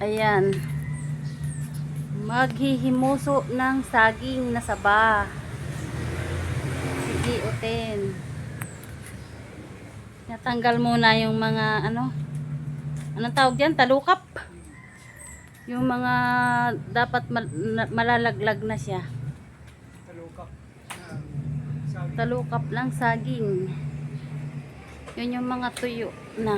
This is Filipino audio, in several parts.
Ayan. Maghihimuso ng saging na saba. Sige, utin. Natanggal muna yung mga anong tawag yan? Talukap. Yung mga dapat malalaglag na siya. Talukap ng saging. Yun yung mga tuyo na.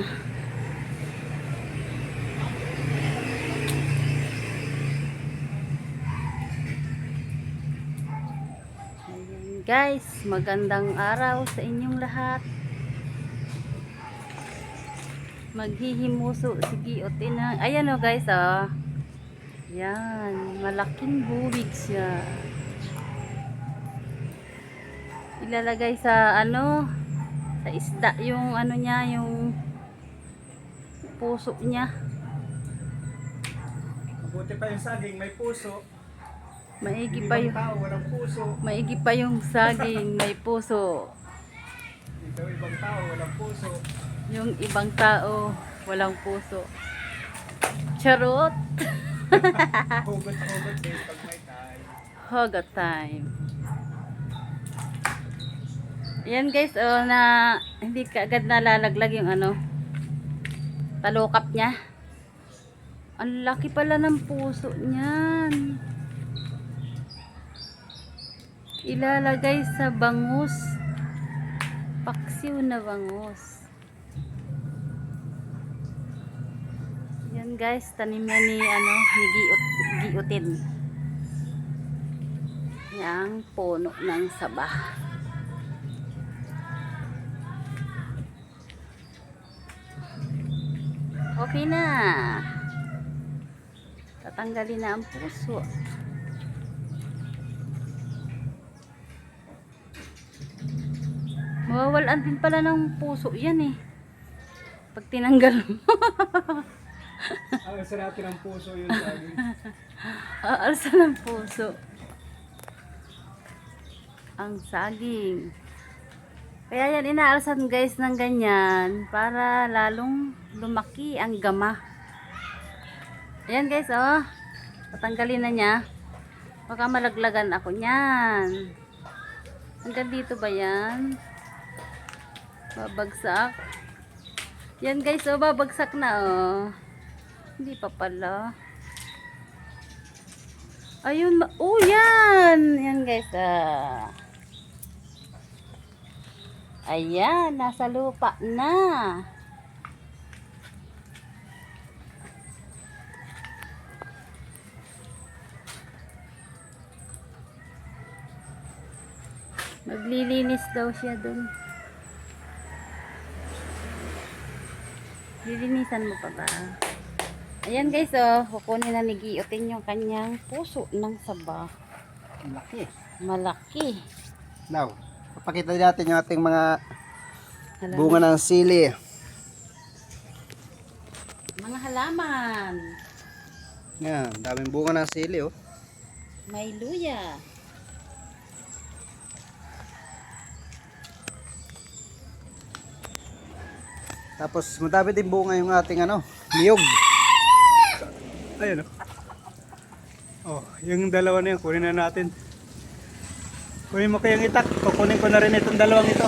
Ayan guys, magandang araw sa inyong lahat. Maghihimuso si Giyotin na. Ayan o guys, yan, malaking buwig siya. Ilalagay sa sa isda yung niya, yung puso niya. Mabuti pa yung saging, may puso. Maigi Hindi pa bang yung tao, walang puso. maigi pa yung saging, may puso. Ito ibang tao, walang puso. Yung ibang tao, walang puso. Charot! Hugot-hugot din pag may time. Hugot time. Yan guys, na hindi kaagad nalalaglag yung talukap niya. Ang laki pala ng puso niyan. Ilalagay sa bangus. Paksiw na bangus. Yan guys, tanim niya ni Giyotin. Yang puno ng saba. Okay na. Tatanggalin na ang puso. Mawawalan din pala ng puso yan pag tinanggal mo. Aalsa natin ang puso yung saging. Aalsa ng puso ang saging. Kaya yan inaalsan guys ng ganyan para lalong lumaki ang gama. Ayan guys, tatanggalin na niya. Baka malaglagan ako niyan. Hanggang dito ba yan? Babagsak. Yan guys, babagsak na Hindi pa pala. Ayun, yan! Yan guys, Ayan, nasa lupa na. Maglilinis daw siya dun. Lilinisan mo pa ba? Ayan guys, kukunin na ni Giyotin yung kanyang puso ng saba. Malaki. Malaki. Now, papakita natin yung ating mga Halaman. bunga ng sili. Mga halaman. Yan, daming bunga ng sili May luya. Tapos madami din bunga yung ating niyog. Ayun yung dalawa na yan, kunin na natin. Kunin mo kayang itak, kukunin ko na rin itong dalawang ito.